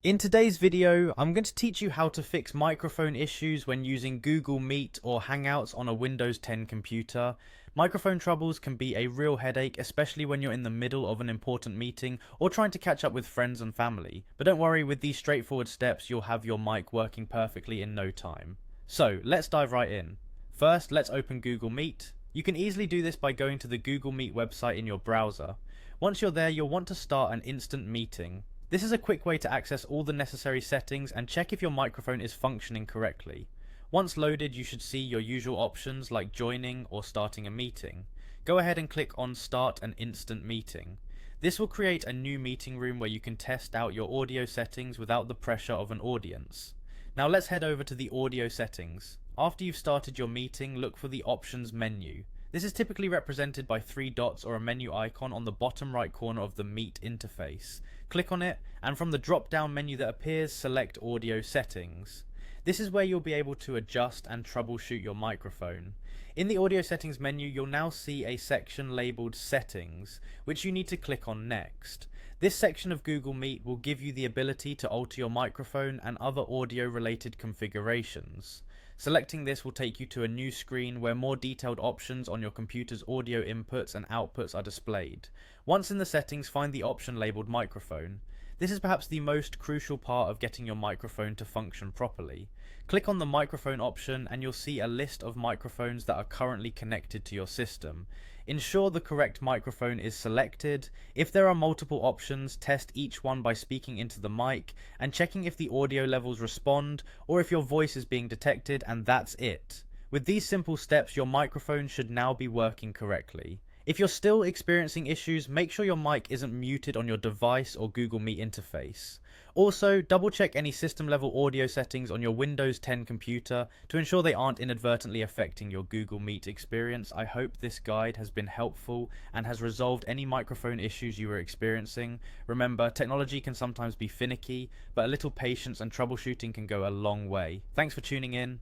In today's video, I'm going to teach you how to fix microphone issues when using Google Meet or Hangouts on a Windows 10 computer. Microphone troubles can be a real headache, especially when you're in the middle of an important meeting or trying to catch up with friends and family. But don't worry, with these straightforward steps, you'll have your mic working perfectly in no time. So, let's dive right in. First, let's open Google Meet. You can easily do this by going to the Google Meet website in your browser. Once you're there, you'll want to start an instant meeting. This is a quick way to access all the necessary settings and check if your microphone is functioning correctly. Once loaded, you should see your usual options like joining or starting a meeting. Go ahead and click on Start an Instant Meeting. This will create a new meeting room where you can test out your audio settings without the pressure of an audience. Now let's head over to the audio settings. After you've started your meeting, look for the Options menu. This is typically represented by 3 dots or a menu icon on the bottom right corner of the Meet interface. Click on it, and from the drop-down menu that appears, select Audio Settings. This is where you'll be able to adjust and troubleshoot your microphone. In the Audio Settings menu, you'll now see a section labelled Settings, which you need to click on next. This section of Google Meet will give you the ability to alter your microphone and other audio-related configurations. Selecting this will take you to a new screen where more detailed options on your computer's audio inputs and outputs are displayed. Once in the settings, find the option labelled microphone. This is perhaps the most crucial part of getting your microphone to function properly. Click on the microphone option and you'll see a list of microphones that are currently connected to your system. Ensure the correct microphone is selected. If there are multiple options, test each one by speaking into the mic and checking if the audio levels respond or if your voice is being detected, and that's it. With these simple steps, your microphone should now be working correctly. If you're still experiencing issues, make sure your mic isn't muted on your device or Google Meet interface. Also, double check any system level audio settings on your Windows 10 computer to ensure they aren't inadvertently affecting your Google Meet experience. I hope this guide has been helpful and has resolved any microphone issues you were experiencing. Remember, technology can sometimes be finicky, but a little patience and troubleshooting can go a long way. Thanks for tuning in.